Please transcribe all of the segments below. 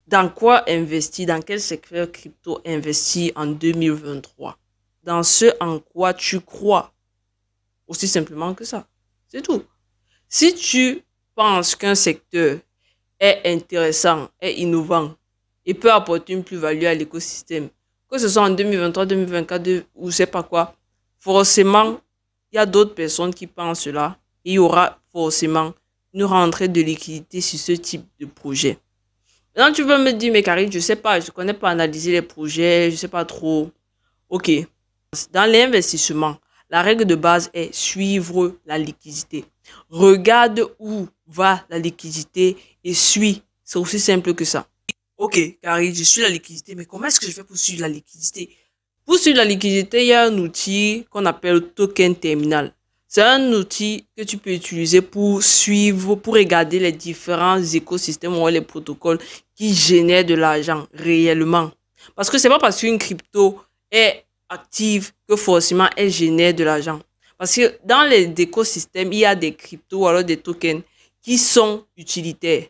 Dans quoi investir? Dans quel secteur crypto investir en 2023? Dans ce en quoi tu crois. Aussi simplement que ça. C'est tout. Si tu penses qu'un secteur est intéressant, est innovant et peut apporter une plus-value à l'écosystème, que ce soit en 2023, 2024 ou je sais pas quoi, forcément, il y a d'autres personnes qui pensent cela et il y aura forcément une rentrée de liquidité sur ce type de projet. Maintenant, tu veux me dire, mais Karine, je sais pas, je connais pas analyser les projets, je sais pas trop. Ok. Dans l'investissement, la règle de base est suivre la liquidité. Regarde où va la liquidité et suis. C'est aussi simple que ça. Ok, Karine, je suis la liquidité, mais comment est-ce que je fais pour suivre la liquidité? Pour suivre la liquidité, il y a un outil qu'on appelle token terminal. C'est un outil que tu peux utiliser pour suivre, pour regarder les différents écosystèmes ou les protocoles qui génèrent de l'argent réellement. Parce que c'est pas parce qu'une crypto est active que forcément elle génère de l'argent. Parce que dans les écosystèmes, il y a des cryptos ou alors des tokens qui sont utilitaires.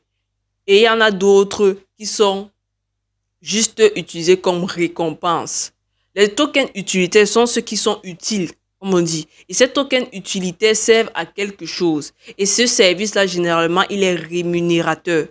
Et il y en a d'autres qui sont juste utilisés comme récompense. Les tokens utilitaires sont ceux qui sont utiles, comme on dit. Et ces tokens utilitaires servent à quelque chose. Et ce service-là, généralement, il est rémunérateur.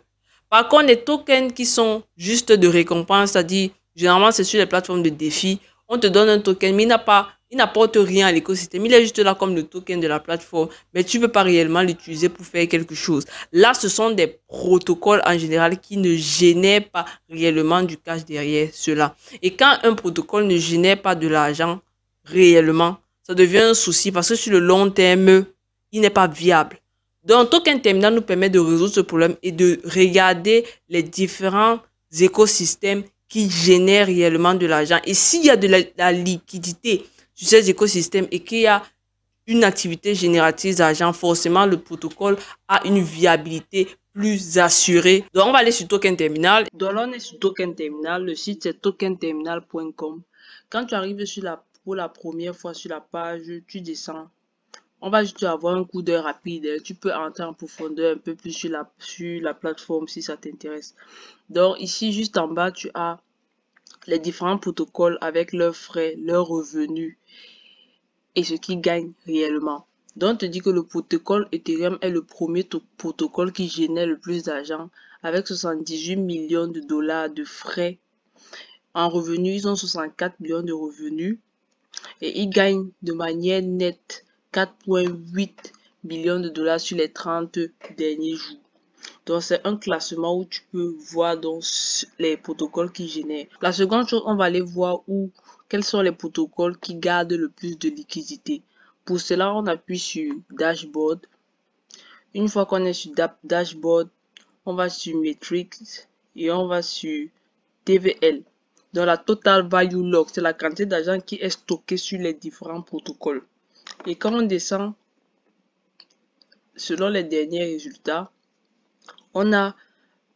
Par contre, les tokens qui sont juste de récompense, c'est-à-dire, généralement, c'est sur les plateformes de défi, on te donne un token, mais il n'apporte rien à l'écosystème. Il est juste là comme le token de la plateforme, mais tu ne peux pas réellement l'utiliser pour faire quelque chose. Là, ce sont des protocoles en général qui ne génèrent pas réellement du cash derrière cela. Et quand un protocole ne génère pas de l'argent réellement, ça devient un souci parce que sur le long terme, il n'est pas viable. Donc, Token Terminal nous permet de résoudre ce problème et de regarder les différents écosystèmes qui génèrent réellement de l'argent. Et s'il y a de la liquidité sur ces écosystèmes et qu'il y a une activité génératrice d'argent, forcément, le protocole a une viabilité plus assurée. Donc, on va aller sur Token Terminal. Donc, là, on est sur Token Terminal. Le site, c'est tokenterminal.com. Quand tu arrives pour la première fois sur la page, tu descends. On va juste avoir un coup d'œil rapide. Tu peux entrer en profondeur un peu plus sur la plateforme si ça t'intéresse. Donc ici, juste en bas, tu as les différents protocoles avec leurs frais, leurs revenus et ce qu'ils gagnent réellement. Donc, on te dit que le protocole Ethereum est le premier protocole qui génère le plus d'argent avec 78 millions de dollars de frais. En revenus, ils ont 64 millions de revenus et ils gagnent de manière nette 4,8 millions de dollars sur les 30 derniers jours. Donc, c'est un classement où tu peux voir donc les protocoles qui génèrent. La seconde chose, on va aller voir quels sont les protocoles qui gardent le plus de liquidité. Pour cela, on appuie sur Dashboard. Une fois qu'on est sur Dashboard, on va sur Metrics et on va sur TVL. Donc, la Total Value Lock, c'est la quantité d'argent qui est stockée sur les différents protocoles. Et quand on descend, selon les derniers résultats, on a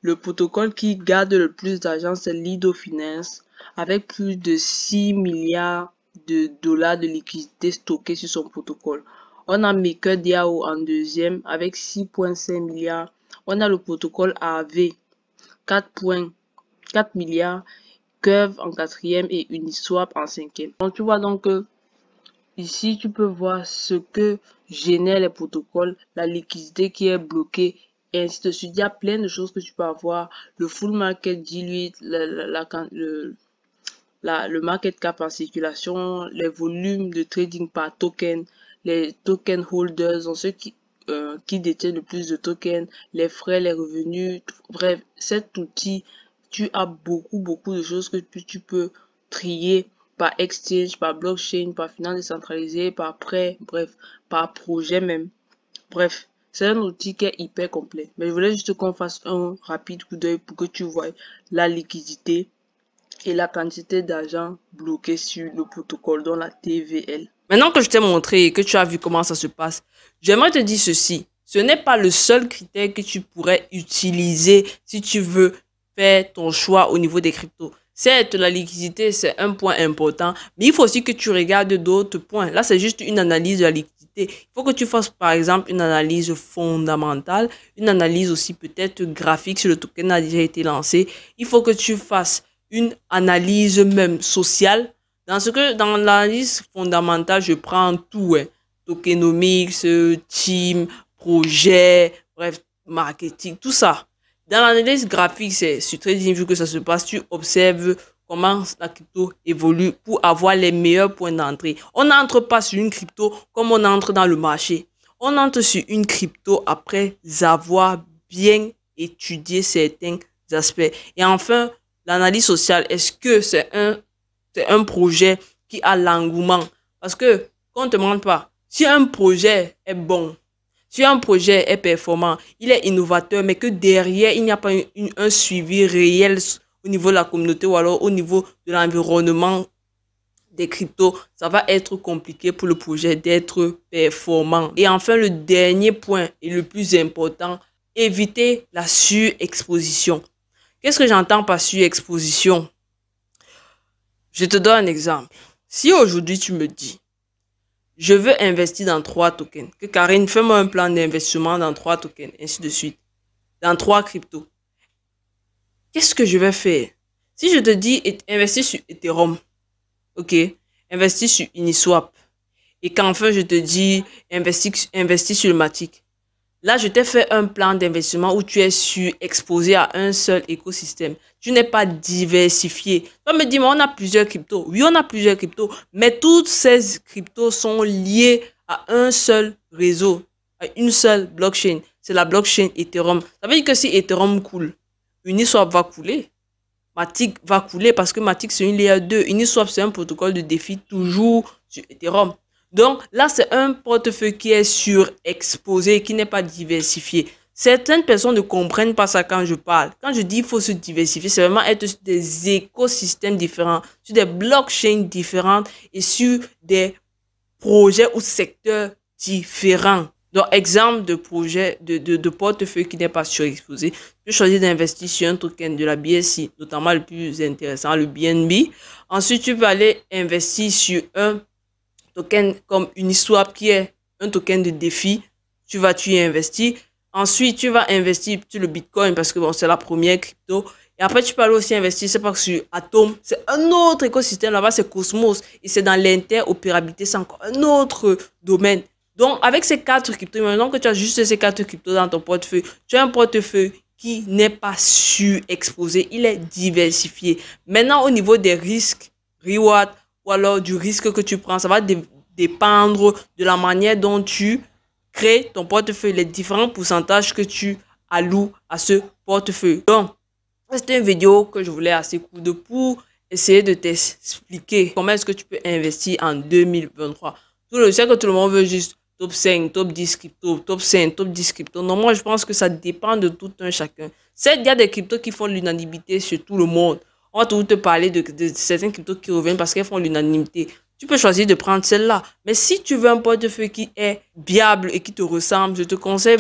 le protocole qui garde le plus d'argent, c'est Lido Finance, avec plus de 6 milliards de dollars de liquidités stockées sur son protocole. On a MakerDAO en deuxième, avec 6,5 milliards. On a le protocole AV, 4,4 milliards. Curve en quatrième et Uniswap en cinquième. Donc, tu vois donc que ici, tu peux voir ce que génèrent les protocoles, la liquidité qui est bloquée, et ainsi de suite. Il y a plein de choses que tu peux avoir. Le full market dilute, le market cap en circulation, les volumes de trading par token, les token holders, donc ceux qui détiennent le plus de tokens, les frais, les revenus. Bref, cet outil, tu as beaucoup de choses que tu peux trier par exchange, par blockchain, par finance décentralisée, par prêt, bref, par projet même. Bref, c'est un outil qui est hyper complet. Mais je voulais juste qu'on fasse un rapide coup d'œil pour que tu vois la liquidité et la quantité d'argent bloqué sur le protocole, dans la TVL. Maintenant que je t'ai montré et que tu as vu comment ça se passe, j'aimerais te dire ceci. Ce n'est pas le seul critère que tu pourrais utiliser si tu veux faire ton choix au niveau des cryptos. Certes, la liquidité, c'est un point important, mais il faut aussi que tu regardes d'autres points. Là, c'est juste une analyse de la liquidité limité. Il faut que tu fasses, par exemple, une analyse fondamentale, une analyse aussi peut-être graphique si le token a déjà été lancé. Il faut que tu fasses une analyse même sociale. Dans l'analyse fondamentale, je prends tout, hein. Tokenomics, team, projet, bref, marketing, tout ça. Dans l'analyse graphique, c'est très difficile que ça se passe. Tu observes comment la crypto évolue pour avoir les meilleurs points d'entrée. On n'entre pas sur une crypto comme on entre dans le marché. On entre sur une crypto après avoir bien étudié certains aspects. Et enfin, l'analyse sociale, est-ce que c'est un projet qui a l'engouement? Parce que, qu'on ne te mente pas, si un projet est bon, si un projet est performant, il est innovateur, mais que derrière, il n'y a pas un suivi réel au niveau de la communauté ou alors au niveau de l'environnement des cryptos, ça va être compliqué pour le projet d'être performant. Et enfin, le dernier point et le plus important, éviter la surexposition. Qu'est-ce que j'entends par surexposition? Je te donne un exemple. Si aujourd'hui tu me dis, je veux investir dans 3 tokens, que Karine, fais-moi un plan d'investissement dans 3 tokens, ainsi de suite, dans 3 cryptos. Qu'est-ce que je vais faire? Si je te dis investir sur Ethereum, ok, investir sur Uniswap, et qu'enfin je te dis investir sur le Matic. Là, je t'ai fait un plan d'investissement où tu es surexposé à un seul écosystème. Tu n'es pas diversifié. Tu vas me dire, mais on a plusieurs cryptos. Oui, on a plusieurs cryptos, mais toutes ces cryptos sont liées à un seul réseau, à une seule blockchain. C'est la blockchain Ethereum. Ça veut dire que si Ethereum coule, Uniswap va couler. Matic va couler parce que Matic, c'est une layer 2. Uniswap, c'est un protocole de défi toujours sur Ethereum. Donc là, c'est un portefeuille qui est surexposé, qui n'est pas diversifié. Certaines personnes ne comprennent pas ça quand je parle. Quand je dis qu'il faut se diversifier, c'est vraiment être sur des écosystèmes différents, sur des blockchains différentes et sur des projets ou secteurs différents. Donc, exemple de projet, de portefeuille qui n'est pas surexposé. Tu choisis d'investir sur un token de la BSC, notamment le plus intéressant, le BNB. Ensuite, tu vas aller investir sur un token comme Uniswap qui est un token de défi, tu y investir. Ensuite, tu vas investir sur le Bitcoin parce que bon, c'est la première crypto. Et après, tu peux aller aussi investir, c'est pas sur Atom, c'est un autre écosystème là-bas, c'est Cosmos. Et c'est dans l'interopérabilité, c'est encore un autre domaine. Donc, avec ces 4 cryptos, maintenant que tu as juste ces 4 cryptos dans ton portefeuille, tu as un portefeuille qui n'est pas surexposé, il est diversifié. Maintenant, au niveau des risques, reward, ou alors du risque que tu prends, ça va dépendre de la manière dont tu crées ton portefeuille, les différents pourcentages que tu alloues à ce portefeuille. Donc, c'était une vidéo que je voulais assez courte pour essayer de t'expliquer comment est-ce que tu peux investir en 2023. Je sais que tout le monde veut juste top 5, top 10 crypto, top 5, top 10 crypto. Non, moi, je pense que ça dépend de tout un chacun. Certes, il y a des cryptos qui font l'unanimité sur tout le monde. On va tout te parler de certaines cryptos qui reviennent parce qu'elles font l'unanimité. Tu peux choisir de prendre celle-là. Mais si tu veux un portefeuille qui est viable et qui te ressemble, je te conseille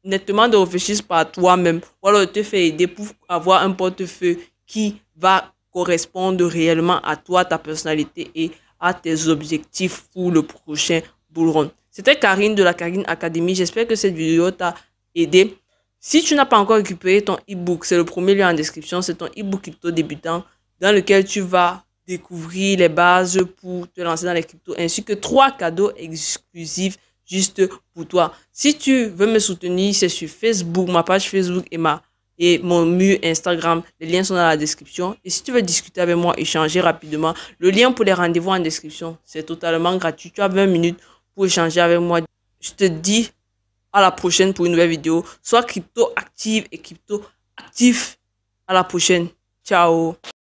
nettement de réfléchir par toi-même. Ou alors de te faire aider pour avoir un portefeuille qui va correspondre réellement à toi, ta personnalité et à tes objectifs pour le prochain bull run. C'était Karine de la Karine Academy. J'espère que cette vidéo t'a aidé. Si tu n'as pas encore récupéré ton e-book, c'est le premier lien en description. C'est ton e-book crypto débutant dans lequel tu vas découvrir les bases pour te lancer dans les cryptos ainsi que 3 cadeaux exclusifs juste pour toi. Si tu veux me soutenir, c'est sur Facebook, ma page Facebook et mon mur Instagram. Les liens sont dans la description. Et si tu veux discuter avec moi, échanger rapidement, le lien pour les rendez-vous en description, c'est totalement gratuit. Tu as 20 minutes pour échanger avec moi. Je te dis à la prochaine pour une nouvelle vidéo. Sois crypto active et crypto actif. À la prochaine. Ciao.